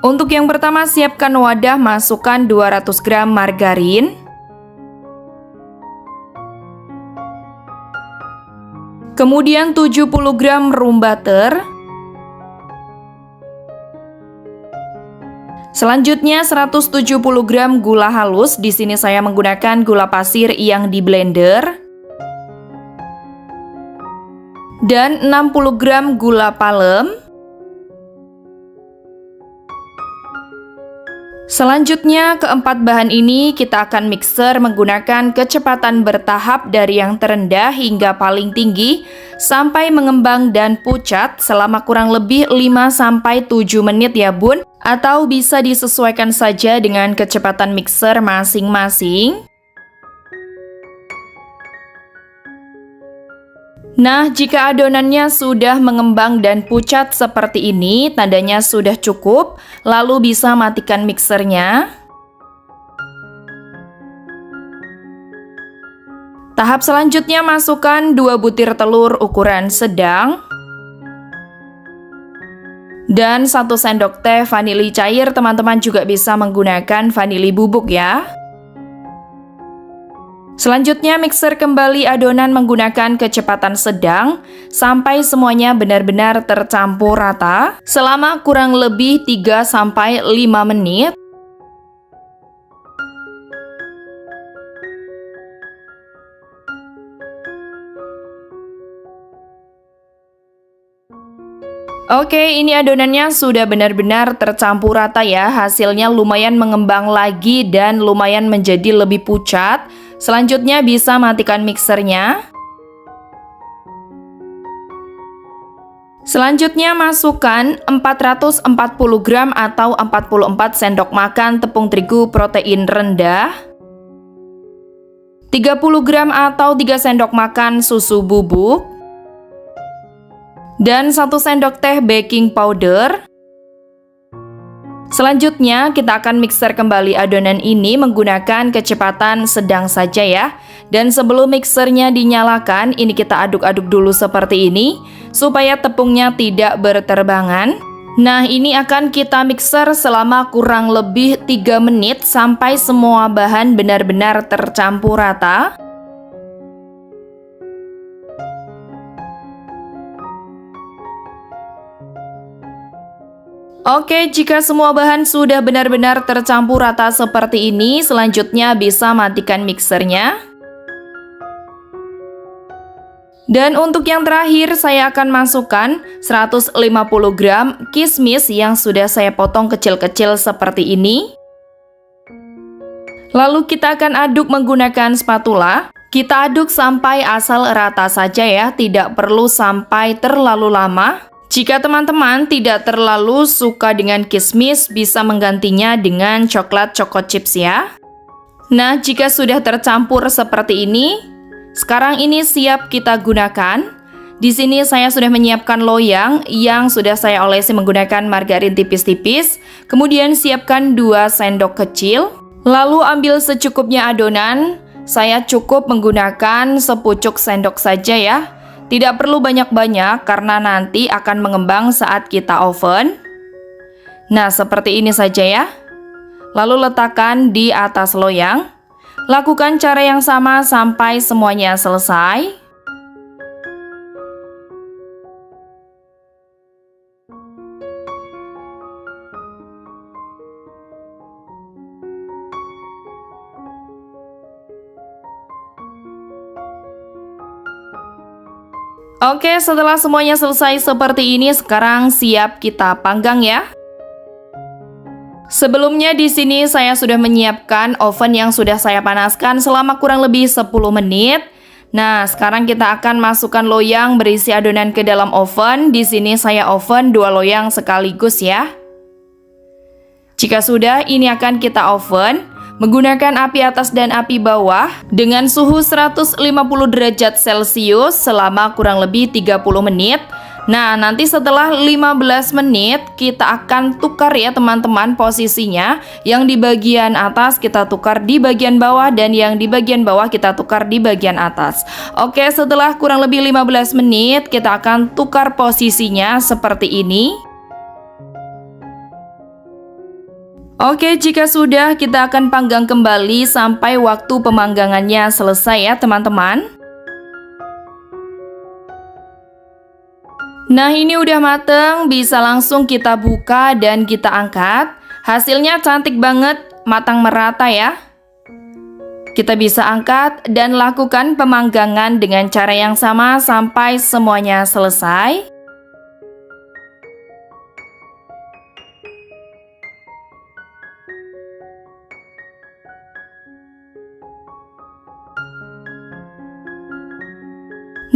Untuk yang pertama, siapkan wadah, masukkan 200 gram margarin, kemudian 70 gram room butter, selanjutnya 170 gram gula halus. Di sini saya menggunakan gula pasir yang di blender, dan 60 gram gula palem. Selanjutnya, keempat bahan ini kita akan mixer menggunakan kecepatan bertahap dari yang terendah hingga paling tinggi sampai mengembang dan pucat selama kurang lebih 5-7 menit ya bun, atau bisa disesuaikan saja dengan kecepatan mixer masing-masing. Nah, jika adonannya sudah mengembang dan pucat seperti ini, tandanya sudah cukup, lalu bisa matikan mixernya. Tahap selanjutnya, masukkan 2 butir telur ukuran sedang dan 1 sendok teh vanili cair. Teman-teman juga bisa menggunakan vanili bubuk ya. Selanjutnya, mixer kembali adonan menggunakan kecepatan sedang sampai semuanya benar-benar tercampur rata selama kurang lebih 3-5 menit. Oke, ini adonannya sudah benar-benar tercampur rata ya. Hasilnya lumayan mengembang lagi dan lumayan menjadi lebih pucat. Selanjutnya bisa matikan mixernya. Selanjutnya masukkan 440 gram atau 44 sendok makan tepung terigu protein rendah, 30 gram atau 3 sendok makan susu bubuk, dan 1 sendok teh baking powder. Selanjutnya, kita akan mixer kembali adonan ini menggunakan kecepatan sedang saja ya. Dan sebelum mixernya dinyalakan, ini kita aduk-aduk dulu seperti ini, supaya tepungnya tidak berterbangan. Nah, ini akan kita mixer selama kurang lebih 3 menit sampai semua bahan benar-benar tercampur rata. Oke, jika semua bahan sudah benar-benar tercampur rata seperti ini, selanjutnya bisa matikan mixernya. Dan untuk yang terakhir, saya akan masukkan 150 gram kismis yang sudah saya potong kecil-kecil seperti ini. Lalu kita akan aduk menggunakan spatula. Kita aduk sampai asal rata saja ya, tidak perlu sampai terlalu lama. Jika teman-teman tidak terlalu suka dengan kismis, bisa menggantinya dengan coklat choco chips ya. Nah, jika sudah tercampur seperti ini, sekarang ini siap kita gunakan. Di sini saya sudah menyiapkan loyang yang sudah saya olesi menggunakan margarin tipis-tipis. Kemudian siapkan 2 sendok kecil. Lalu ambil secukupnya adonan. Saya cukup menggunakan sepucuk sendok saja ya. Tidak perlu banyak-banyak karena nanti akan mengembang saat kita oven. Nah, seperti ini saja ya. Lalu letakkan di atas loyang. Lakukan cara yang sama sampai semuanya selesai. Oke, setelah semuanya selesai seperti ini, sekarang siap kita panggang ya. Sebelumnya di sini saya sudah menyiapkan oven yang sudah saya panaskan selama kurang lebih 10 menit. Nah, sekarang kita akan masukkan loyang berisi adonan ke dalam oven. Di sini saya oven 2 loyang sekaligus ya. Jika sudah, ini akan kita oven menggunakan api atas dan api bawah dengan suhu 150 derajat Celcius selama kurang lebih 30 menit. Nah, nanti setelah 15 menit kita akan tukar ya teman-teman posisinya. Yang di bagian atas kita tukar di bagian bawah dan yang di bagian bawah kita tukar di bagian atas. Oke, setelah kurang lebih 15 menit kita akan tukar posisinya seperti ini. Oke, jika sudah, kita akan panggang kembali sampai waktu pemanggangannya selesai ya teman-teman. Nah, ini udah mateng, bisa langsung kita buka dan kita angkat. Hasilnya cantik banget, matang merata ya. Kita bisa angkat dan lakukan pemanggangan dengan cara yang sama sampai semuanya selesai.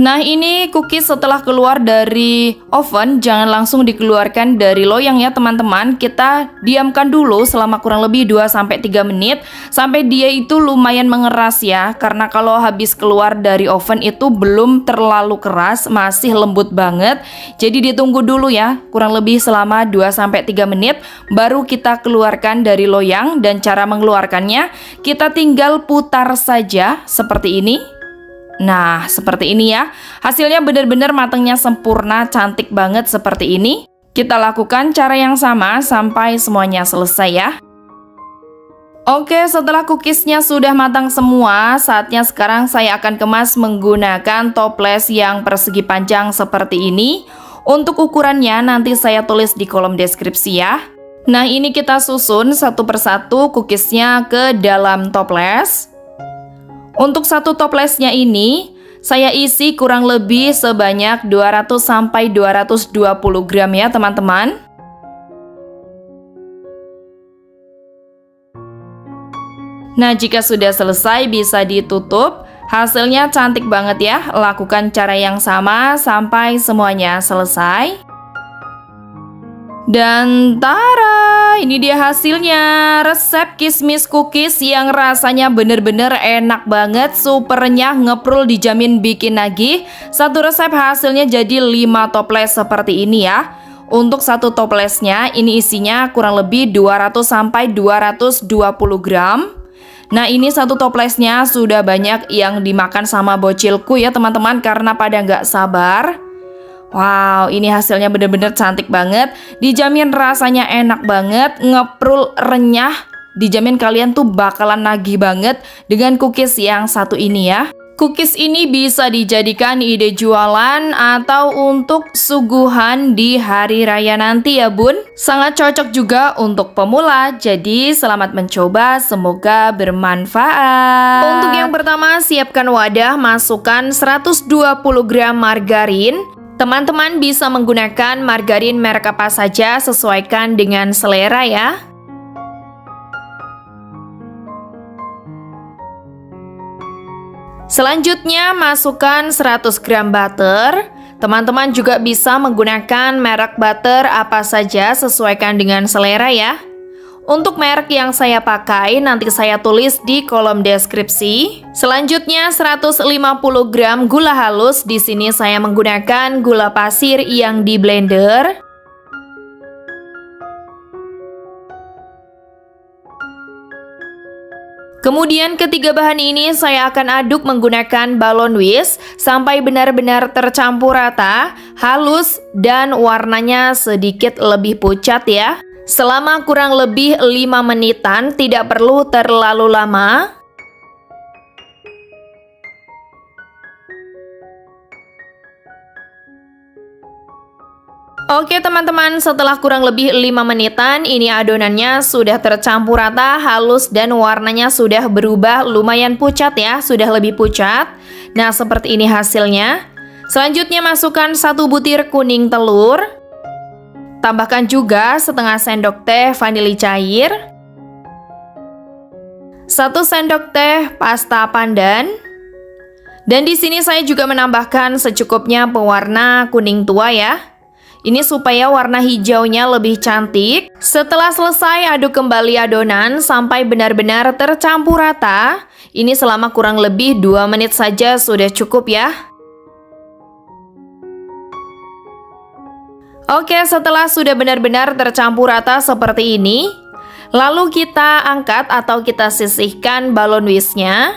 Nah, ini cookies setelah keluar dari oven, jangan langsung dikeluarkan dari loyang ya teman-teman. Kita diamkan dulu selama kurang lebih 2-3 menit sampai dia itu lumayan mengeras ya. Karena kalau habis keluar dari oven itu belum terlalu keras, masih lembut banget. Jadi ditunggu dulu ya, kurang lebih selama 2-3 menit baru kita keluarkan dari loyang. Dan cara mengeluarkannya, kita tinggal putar saja seperti ini. Nah, seperti ini ya. Hasilnya benar-benar matangnya sempurna, cantik banget seperti ini. Kita lakukan cara yang sama sampai semuanya selesai ya. Oke, setelah cookiesnya sudah matang semua, saatnya sekarang saya akan kemas menggunakan toples yang persegi panjang seperti ini. Untuk ukurannya nanti saya tulis di kolom deskripsi ya. Nah, ini kita susun satu persatu cookiesnya ke dalam toples. Untuk satu toplesnya ini, saya isi kurang lebih sebanyak 200-220 gram ya teman-teman. Nah, jika sudah selesai bisa ditutup. Hasilnya cantik banget ya. Lakukan cara yang sama sampai semuanya selesai. Dan tara, ini dia hasilnya, resep kismis cookies yang rasanya bener-bener enak banget, super renyah, ngeprul, dijamin bikin nagih. Satu resep hasilnya jadi 5 toples seperti ini ya. Untuk satu toplesnya ini isinya kurang lebih 200-220 gram. Nah, ini satu toplesnya sudah banyak yang dimakan sama bocilku ya teman-teman, karena pada nggak sabar. Wow, ini hasilnya bener-bener cantik banget. Dijamin rasanya enak banget, ngeprul, renyah. Dijamin kalian tuh bakalan nagih banget dengan cookies yang satu ini ya. Cookies ini bisa dijadikan ide jualan atau untuk suguhan di hari raya nanti ya bun. Sangat cocok juga untuk pemula, jadi selamat mencoba, semoga bermanfaat. Untuk yang pertama, siapkan wadah, masukkan 120 gram margarin. Teman-teman bisa menggunakan margarin merek apa saja, sesuaikan dengan selera ya. Selanjutnya masukkan 100 gram butter. Teman-teman juga bisa menggunakan merek butter apa saja, sesuaikan dengan selera ya. Untuk merek yang saya pakai nanti saya tulis di kolom deskripsi. Selanjutnya 150 gram gula halus. Di sini saya menggunakan gula pasir yang di blender. Kemudian ketiga bahan ini saya akan aduk menggunakan balon whisk sampai benar-benar tercampur rata, halus dan warnanya sedikit lebih pucat ya. Selama kurang lebih 5 menitan, tidak perlu terlalu lama. Oke teman-teman, setelah kurang lebih 5 menitan, ini adonannya sudah tercampur rata, halus dan warnanya sudah berubah lumayan pucat ya, sudah lebih pucat. Nah, seperti ini hasilnya. Selanjutnya masukkan 1 butir kuning telur. Tambahkan juga setengah sendok teh vanili cair, 1 sendok teh pasta pandan, dan di sini saya juga menambahkan secukupnya pewarna kuning tua ya. Ini supaya warna hijaunya lebih cantik. Setelah selesai, aduk kembali adonan sampai benar-benar tercampur rata. Ini selama kurang lebih 2 menit saja sudah cukup ya. Oke, setelah sudah benar-benar tercampur rata seperti ini, lalu kita angkat atau kita sisihkan balon whisknya.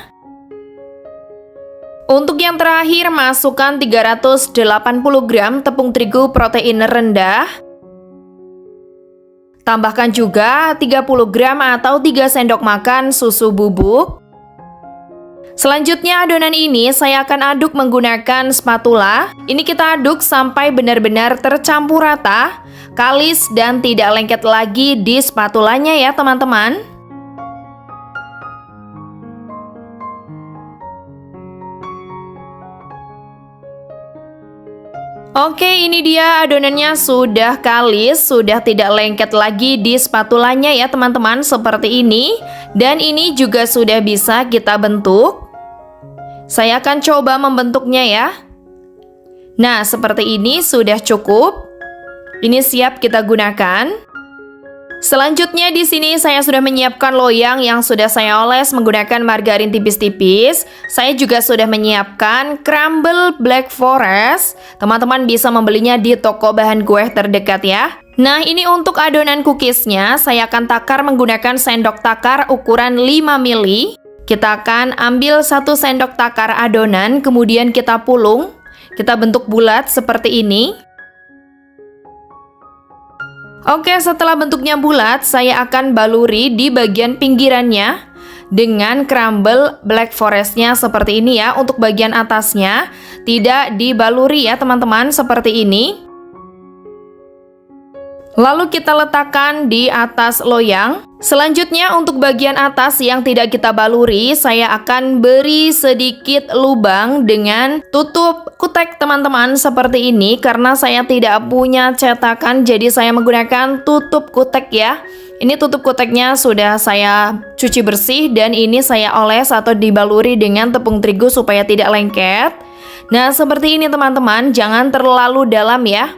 Untuk yang terakhir, masukkan 380 gram tepung terigu protein rendah. Tambahkan juga 30 gram atau 3 sendok makan susu bubuk. Selanjutnya adonan ini saya akan aduk menggunakan spatula. Ini kita aduk sampai benar-benar tercampur rata, kalis dan tidak lengket lagi di spatulanya ya teman-teman. Oke, ini dia adonannya sudah kalis, sudah tidak lengket lagi di spatulanya ya teman-teman, seperti ini. Dan ini juga sudah bisa kita bentuk. Saya akan coba membentuknya ya. Nah, seperti ini sudah cukup. Ini siap kita gunakan. Selanjutnya di sini saya sudah menyiapkan loyang yang sudah saya oles menggunakan margarin tipis-tipis. Saya juga sudah menyiapkan crumble black forest. Teman-teman bisa membelinya di toko bahan kue terdekat ya. Nah, ini untuk adonan cookiesnya saya akan takar menggunakan sendok takar ukuran 5 mili. Kita akan ambil 1 sendok takar adonan, kemudian kita pulung. Kita bentuk bulat seperti ini. Oke, setelah bentuknya bulat, saya akan baluri di bagian pinggirannya dengan crumble black forestnya seperti ini ya. Untuk bagian atasnya tidak dibaluri ya teman-teman, seperti ini. Lalu kita letakkan di atas loyang. Selanjutnya untuk bagian atas yang tidak kita baluri, saya akan beri sedikit lubang dengan tutup kutek teman-teman seperti ini. Karena saya tidak punya cetakan, jadi saya menggunakan tutup kutek ya. Ini tutup kuteknya sudah saya cuci bersih dan ini saya oles atau dibaluri dengan tepung terigu supaya tidak lengket. Nah, seperti ini teman-teman, jangan terlalu dalam ya.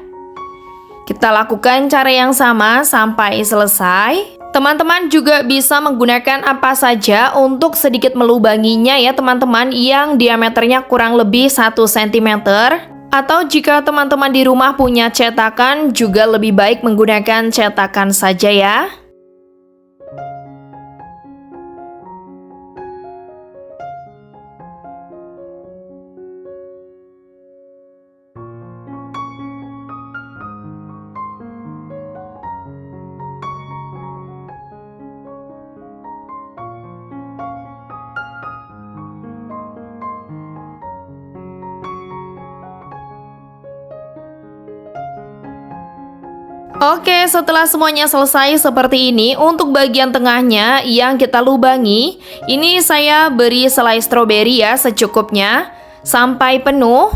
Kita lakukan cara yang sama sampai selesai. Teman-teman juga bisa menggunakan apa saja untuk sedikit melubanginya ya teman-teman, yang diameternya kurang lebih 1 cm. Atau jika teman-teman di rumah punya cetakan, juga lebih baik menggunakan cetakan saja ya. Oke, setelah semuanya selesai seperti ini, untuk bagian tengahnya yang kita lubangi, ini saya beri selai stroberi ya secukupnya, sampai penuh,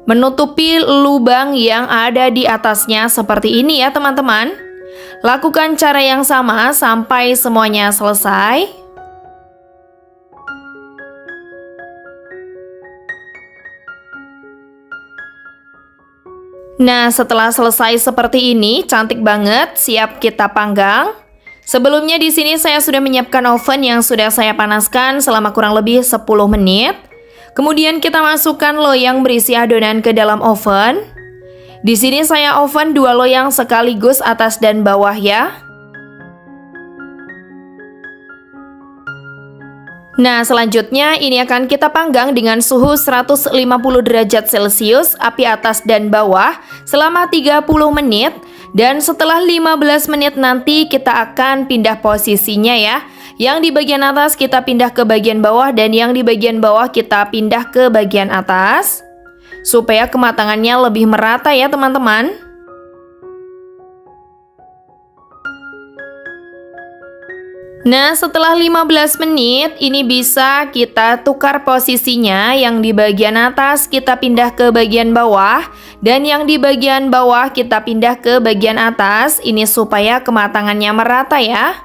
menutupi lubang yang ada di atasnya seperti ini ya teman-teman. Lakukan cara yang sama sampai semuanya selesai. Nah, setelah selesai seperti ini, cantik banget, siap kita panggang. Sebelumnya di sini saya sudah menyiapkan oven yang sudah saya panaskan selama kurang lebih 10 menit. Kemudian kita masukkan loyang berisi adonan ke dalam oven. Di sini saya oven 2 loyang sekaligus atas dan bawah ya. Nah, selanjutnya ini akan kita panggang dengan suhu 150 derajat Celcius, api atas dan bawah selama 30 menit. Dan setelah 15 menit nanti kita akan pindah posisinya ya. Yang di bagian atas kita pindah ke bagian bawah dan yang di bagian bawah kita pindah ke bagian atas. Supaya kematangannya lebih merata ya teman-teman. Nah, setelah 15 menit, ini bisa kita tukar posisinya. Yang di bagian atas kita pindah ke bagian bawah, dan yang di bagian bawah kita pindah ke bagian atas. Ini supaya kematangannya merata ya.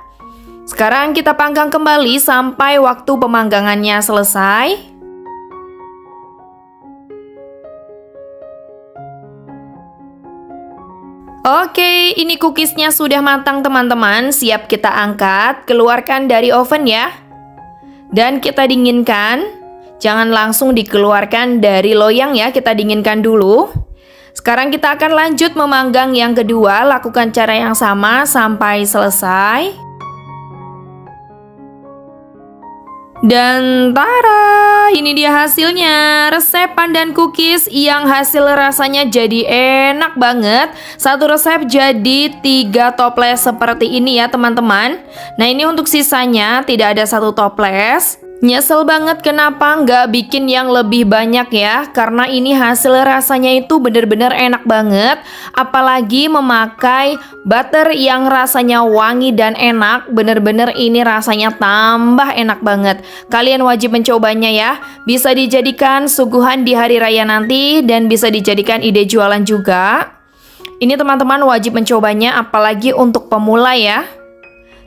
Sekarang kita panggang kembali sampai waktu pemanggangannya selesai. Oke, ini cookiesnya sudah matang teman-teman, siap kita angkat, keluarkan dari oven ya. Dan kita dinginkan, jangan langsung dikeluarkan dari loyang ya, kita dinginkan dulu. Sekarang kita akan lanjut memanggang yang kedua, lakukan cara yang sama sampai selesai. Dan tara, ini dia hasilnya. Resep pandan cookies yang hasil rasanya jadi enak banget. Satu resep jadi 3 toples seperti ini ya teman-teman. Nah ini untuk sisanya tidak ada 1 toples. Nyesel banget kenapa nggak bikin yang lebih banyak ya. Karena ini hasil rasanya itu bener-bener enak banget. Apalagi memakai butter yang rasanya wangi dan enak. Bener-bener ini rasanya tambah enak banget. Kalian wajib mencobanya ya. Bisa dijadikan suguhan di hari raya nanti. Dan bisa dijadikan ide jualan juga. Ini teman-teman wajib mencobanya. Apalagi untuk pemula ya.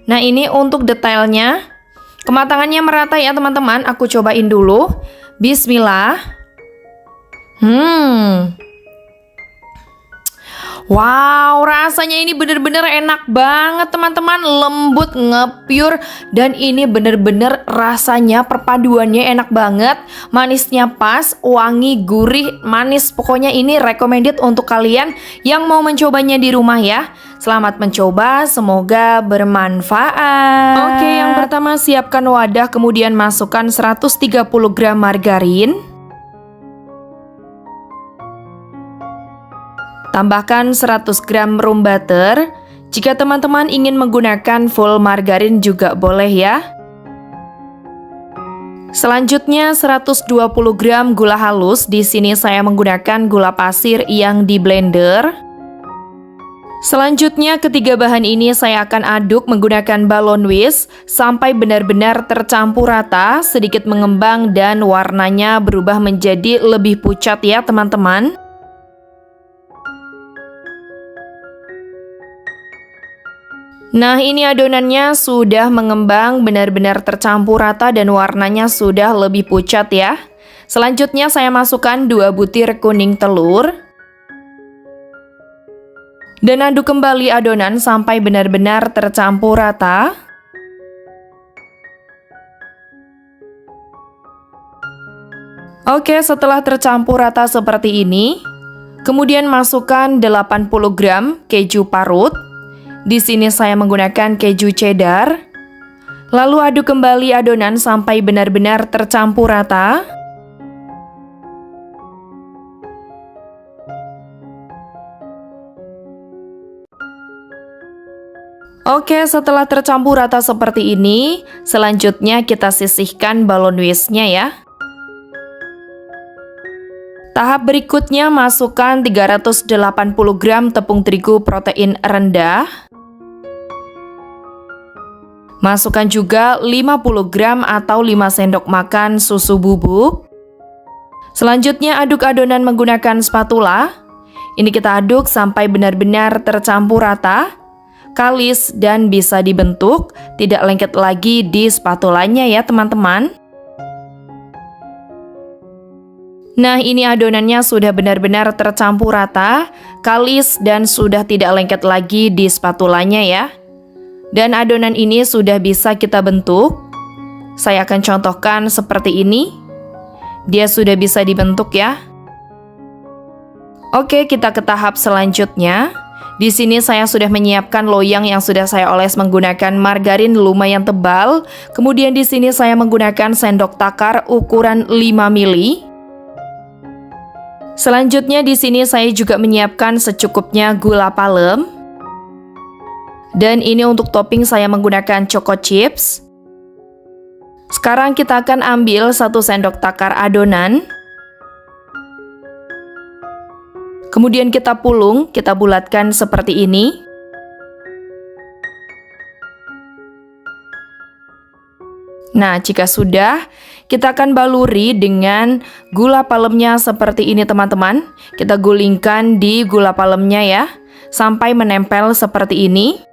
Nah ini untuk detailnya. Kematangannya merata ya teman-teman. Aku cobain dulu. Bismillah. Wow, rasanya ini bener-bener enak banget teman-teman. Lembut, ngepure. Dan ini bener-bener rasanya perpaduannya enak banget. Manisnya pas, wangi, gurih, manis. Pokoknya ini recommended untuk kalian yang mau mencobanya di rumah ya. Selamat mencoba, semoga bermanfaat. Oke, yang pertama siapkan wadah, kemudian masukkan 130 gram margarin. Tambahkan 100 gram room butter. Jika teman-teman ingin menggunakan full margarin juga boleh ya. Selanjutnya 120 gram gula halus. Di sini saya menggunakan gula pasir yang di blender. Selanjutnya ketiga bahan ini saya akan aduk menggunakan balon whisk sampai benar-benar tercampur rata, sedikit mengembang dan warnanya berubah menjadi lebih pucat ya teman-teman. Nah ini adonannya sudah mengembang, benar-benar tercampur rata dan warnanya sudah lebih pucat ya. Selanjutnya saya masukkan 2 butir kuning telur. Dan aduk kembali adonan sampai benar-benar tercampur rata. Oke, setelah tercampur rata seperti ini, kemudian masukkan 80 gram keju parut. Di sini saya menggunakan keju cheddar. Lalu aduk kembali adonan sampai benar-benar tercampur rata. Oke, setelah tercampur rata seperti ini, selanjutnya kita sisihkan balon whisknya ya. Tahap berikutnya masukkan 380 gram tepung terigu protein rendah. Masukkan juga 50 gram atau 5 sendok makan susu bubuk. Selanjutnya aduk adonan menggunakan spatula. Ini kita aduk sampai benar-benar tercampur rata, kalis dan bisa dibentuk, tidak lengket lagi di spatulanya ya teman-teman. Nah ini adonannya sudah benar-benar tercampur rata, kalis dan sudah tidak lengket lagi di spatulanya ya. Dan adonan ini sudah bisa kita bentuk. Saya akan contohkan seperti ini. Dia sudah bisa dibentuk ya. Oke, kita ke tahap selanjutnya. Di sini saya sudah menyiapkan loyang yang sudah saya oles menggunakan margarin lumayan tebal. Kemudian di sini saya menggunakan sendok takar ukuran 5 mili. Selanjutnya di sini saya juga menyiapkan secukupnya gula palem. Dan ini untuk topping saya menggunakan choco chips. Sekarang kita akan ambil 1 sendok takar adonan. Kemudian kita pulung, kita bulatkan seperti ini. Nah, jika sudah, kita akan baluri dengan gula palemnya seperti ini teman-teman. Kita gulingkan di gula palemnya ya, sampai menempel seperti ini.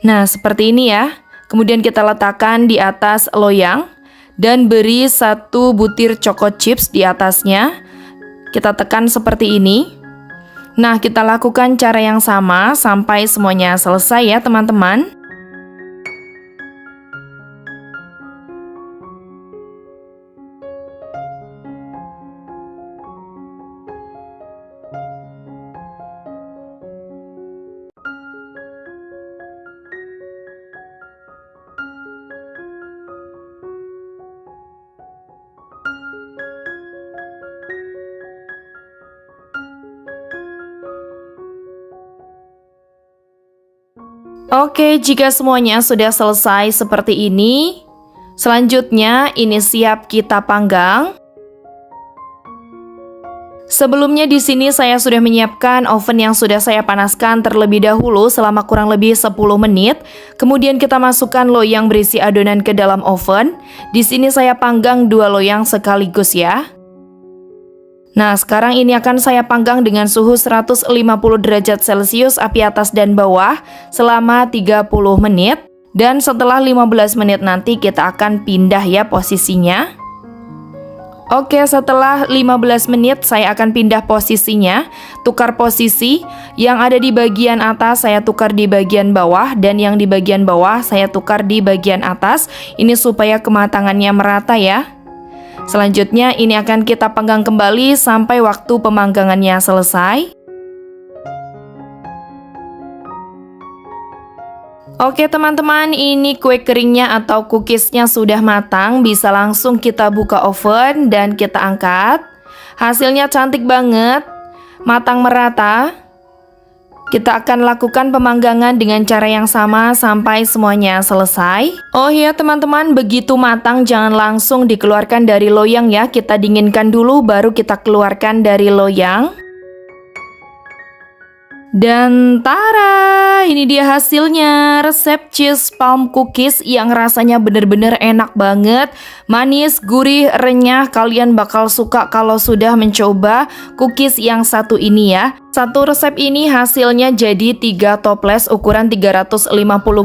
Nah, seperti ini ya. Kemudian kita letakkan di atas loyang dan beri 1 butir choco chips di atasnya. Kita tekan seperti ini. Nah, kita lakukan cara yang sama sampai semuanya selesai ya teman-teman. Oke, jika semuanya sudah selesai seperti ini, selanjutnya ini siap kita panggang. Sebelumnya di sini saya sudah menyiapkan oven yang sudah saya panaskan terlebih dahulu selama kurang lebih 10 menit. Kemudian kita masukkan loyang berisi adonan ke dalam oven. Di sini saya panggang 2 loyang sekaligus ya. Nah, sekarang ini akan saya panggang dengan suhu 150 derajat Celcius api atas dan bawah selama 30 menit. Dan setelah 15 menit nanti kita akan pindah ya posisinya. Oke, setelah 15 menit saya akan pindah posisinya, tukar posisi, yang ada di bagian atas saya tukar di bagian bawah, dan yang di bagian bawah saya tukar di bagian atas, ini supaya kematangannya merata ya. Selanjutnya ini akan kita panggang kembali sampai waktu pemanggangannya selesai. Oke teman-teman, ini kue keringnya atau cookiesnya sudah matang, bisa langsung kita buka oven dan kita angkat. Hasilnya cantik banget, matang merata. Kita akan lakukan pemanggangan dengan cara yang sama sampai semuanya selesai. Oh iya teman-teman, begitu matang jangan langsung dikeluarkan dari loyang ya, kita dinginkan dulu baru kita keluarkan dari loyang. Dan tara, ini dia hasilnya, resep cheese palm cookies yang rasanya bener-bener enak banget, manis, gurih, renyah. Kalian bakal suka kalau sudah mencoba cookies yang satu ini ya. Satu resep ini hasilnya jadi 3 toples ukuran 350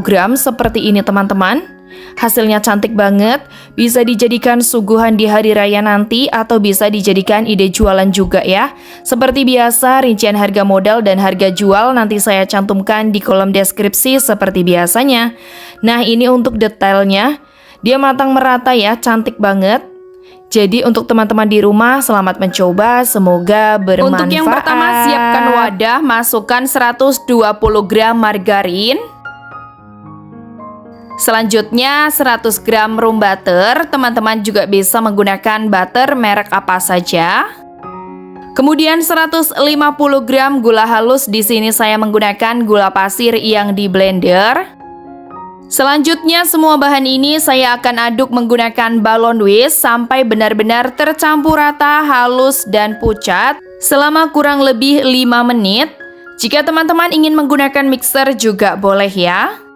gram seperti ini teman-teman. Hasilnya cantik banget, bisa dijadikan suguhan di hari raya nanti atau bisa dijadikan ide jualan juga ya. Seperti biasa, rincian harga modal dan harga jual nanti saya cantumkan di kolom deskripsi seperti biasanya. Nah, ini untuk detailnya, dia matang merata ya, cantik banget. Jadi untuk teman-teman di rumah selamat mencoba, semoga bermanfaat. Untuk yang pertama siapkan wadah, masukkan 120 gram margarin. Selanjutnya 100 gram room butter, teman-teman juga bisa menggunakan butter merek apa saja. Kemudian 150 gram gula halus, di sini saya menggunakan gula pasir yang di blender. Selanjutnya semua bahan ini saya akan aduk menggunakan balon whisk sampai benar-benar tercampur rata, halus dan pucat selama kurang lebih 5 menit. Jika teman-teman ingin menggunakan mixer juga boleh ya.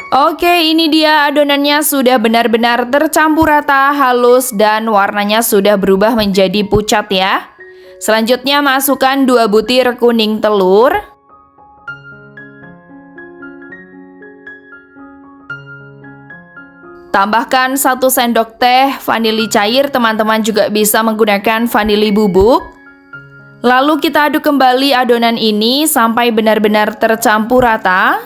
Oke, ini dia adonannya sudah benar-benar tercampur rata, halus, dan warnanya sudah berubah menjadi pucat ya. Selanjutnya masukkan 2 butir kuning telur. Tambahkan 1 sendok teh vanili cair, teman-teman juga bisa menggunakan vanili bubuk. Lalu kita aduk kembali adonan ini sampai benar-benar tercampur rata.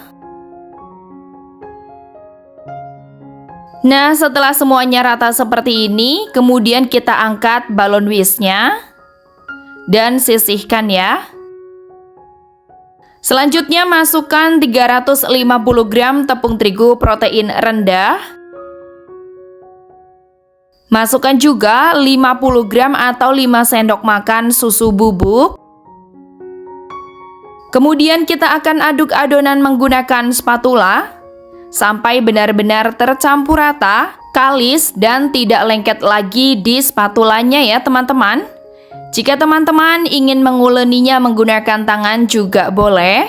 Nah, setelah semuanya rata seperti ini, kemudian kita angkat balon whisknya dan sisihkan ya. Selanjutnya masukkan 350 gram tepung terigu protein rendah. Masukkan juga 50 gram atau 5 sendok makan susu bubuk. Kemudian kita akan aduk adonan menggunakan spatula sampai benar-benar tercampur rata, kalis, dan tidak lengket lagi di spatulanya ya teman-teman. Jika teman-teman ingin menguleninya menggunakan tangan juga boleh.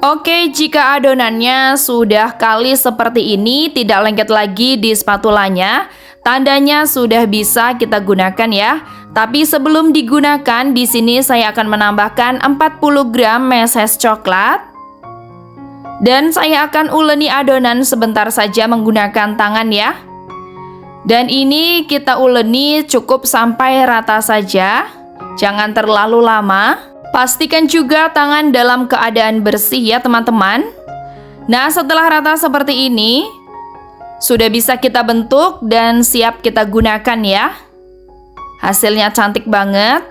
Oke, jika adonannya sudah kalis seperti ini, tidak lengket lagi di spatulanya, tandanya sudah bisa kita gunakan ya. Tapi sebelum digunakan, di sini saya akan menambahkan 40 gram meses coklat. Dan saya akan uleni adonan sebentar saja menggunakan tangan ya. Dan ini kita uleni cukup sampai rata saja, jangan terlalu lama. Pastikan juga tangan dalam keadaan bersih ya teman-teman. Nah, setelah rata seperti ini, sudah bisa kita bentuk dan siap kita gunakan ya. Hasilnya cantik banget.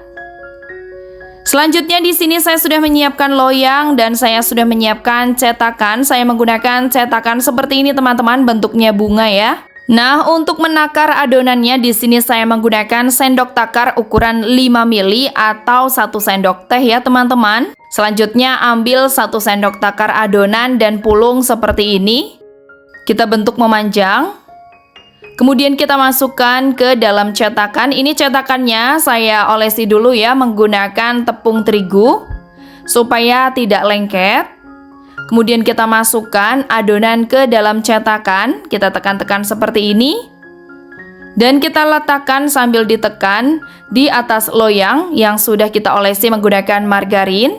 Selanjutnya di sini saya sudah menyiapkan loyang dan saya sudah menyiapkan cetakan. Saya menggunakan cetakan seperti ini teman-teman, bentuknya bunga ya. Nah, untuk menakar adonannya di sini saya menggunakan sendok takar ukuran 5 mili atau 1 sendok teh ya teman-teman. Selanjutnya ambil 1 sendok takar adonan dan pulung seperti ini. Kita bentuk memanjang. Kemudian kita masukkan ke dalam cetakan. Ini cetakannya saya olesi dulu ya menggunakan tepung terigu supaya tidak lengket. Kemudian kita masukkan adonan ke dalam cetakan, kita tekan-tekan seperti ini. Dan kita letakkan sambil ditekan di atas loyang yang sudah kita olesi menggunakan margarin.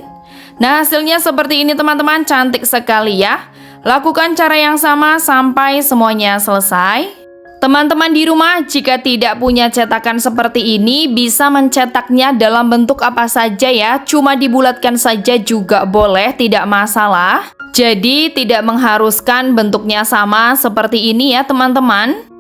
Nah, hasilnya seperti ini teman-teman, cantik sekali ya. Lakukan cara yang sama sampai semuanya selesai. Teman-teman di rumah jika tidak punya cetakan seperti ini bisa mencetaknya dalam bentuk apa saja ya. Cuma dibulatkan saja juga boleh, tidak masalah. Jadi tidak mengharuskan bentuknya sama seperti ini ya teman-teman.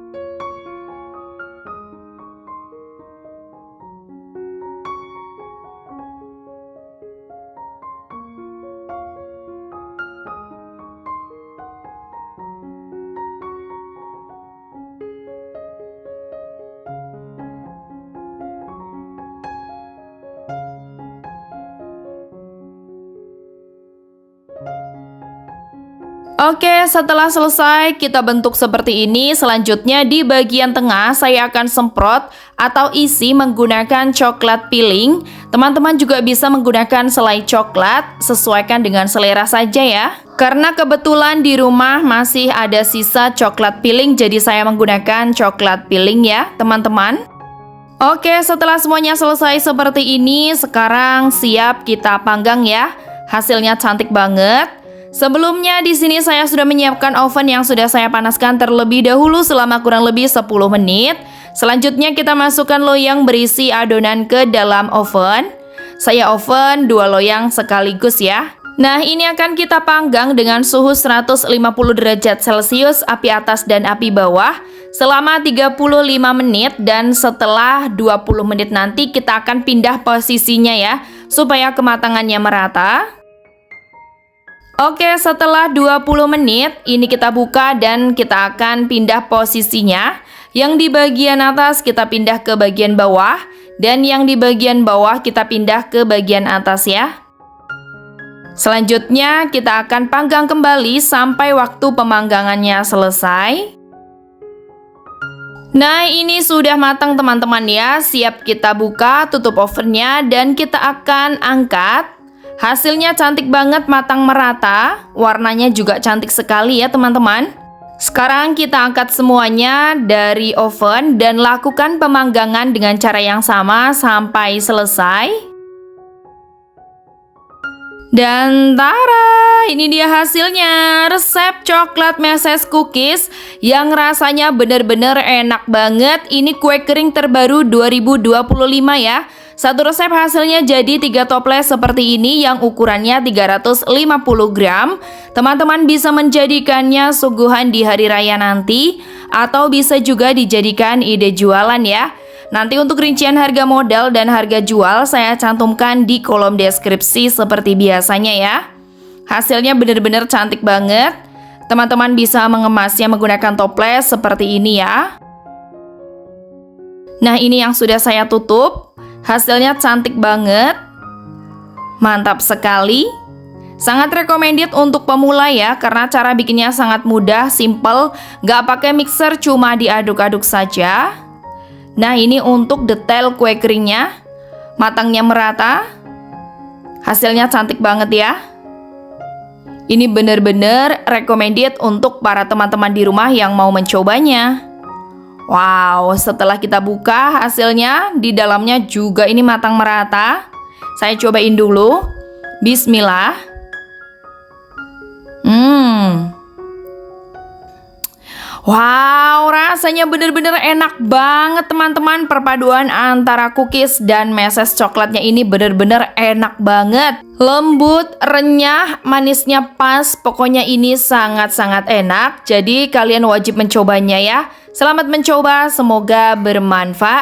Oke, setelah selesai kita bentuk seperti ini. Selanjutnya di bagian tengah saya akan semprot atau isi menggunakan coklat piling. Teman-teman juga bisa menggunakan selai coklat, sesuaikan dengan selera saja ya. Karena kebetulan di rumah masih ada sisa coklat piling, jadi saya menggunakan coklat piling ya teman-teman. Oke, setelah semuanya selesai seperti ini, sekarang siap kita panggang ya. Hasilnya cantik banget. Sebelumnya di sini saya sudah menyiapkan oven yang sudah saya panaskan terlebih dahulu selama kurang lebih 10 menit. Selanjutnya kita masukkan loyang berisi adonan ke dalam oven. Saya oven 2 loyang sekaligus ya. Nah, ini akan kita panggang dengan suhu 150 derajat Celcius, api atas dan api bawah selama 35 menit, dan setelah 20 menit nanti kita akan pindah posisinya ya supaya kematangannya merata. Oke, setelah 20 menit ini kita buka dan kita akan pindah posisinya. Yang di bagian atas kita pindah ke bagian bawah, dan yang di bagian bawah kita pindah ke bagian atas ya. Selanjutnya kita akan panggang kembali sampai waktu pemanggangannya selesai. Nah, ini sudah matang teman-teman ya. Siap kita buka, tutup ovennya dan kita akan angkat. Hasilnya cantik banget, matang merata. Warnanya juga cantik sekali ya teman-teman. Sekarang kita angkat semuanya dari oven dan lakukan pemanggangan dengan cara yang sama sampai selesai. Dan tara, ini dia hasilnya, resep coklat meses cookies yang rasanya bener-bener enak banget. Ini kue kering terbaru 2025 ya. Satu resep hasilnya jadi 3 toples seperti ini yang ukurannya 350 gram. Teman-teman bisa menjadikannya suguhan di hari raya nanti atau bisa juga dijadikan ide jualan ya. Nanti untuk rincian harga modal dan harga jual saya cantumkan di kolom deskripsi seperti biasanya ya. Hasilnya benar-benar cantik banget. Teman-teman bisa mengemasnya menggunakan toples seperti ini ya. Nah, ini yang sudah saya tutup. Hasilnya cantik banget. Mantap sekali. Sangat recommended untuk pemula ya, karena cara bikinnya sangat mudah, simple, nggak pakai mixer, cuma diaduk-aduk saja. Nah, ini untuk detail kue keringnya, matangnya merata. Hasilnya cantik banget ya. Ini bener-bener recommended untuk para teman-teman di rumah yang mau mencobanya. Wow, setelah kita buka hasilnya di dalamnya juga ini matang merata. Saya cobain dulu. Bismillah. Wow, rasanya bener-bener enak banget teman-teman. Perpaduan antara cookies dan meses coklatnya ini bener-bener enak banget. Lembut, renyah, manisnya pas. Pokoknya ini sangat-sangat enak. Jadi kalian wajib mencobanya ya. Selamat mencoba, semoga bermanfaat.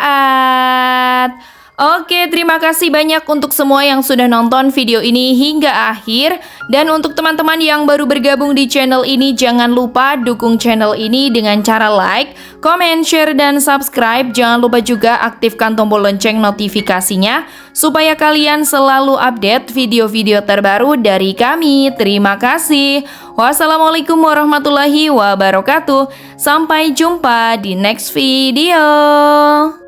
Oke, terima kasih banyak untuk semua yang sudah nonton video ini hingga akhir. Dan untuk teman-teman yang baru bergabung di channel ini, jangan lupa dukung channel ini dengan cara like, comment, share, dan subscribe. Jangan lupa juga aktifkan tombol lonceng notifikasinya, supaya kalian selalu update video-video terbaru dari kami. Terima kasih. Wassalamualaikum warahmatullahi wabarakatuh. Sampai jumpa di next video.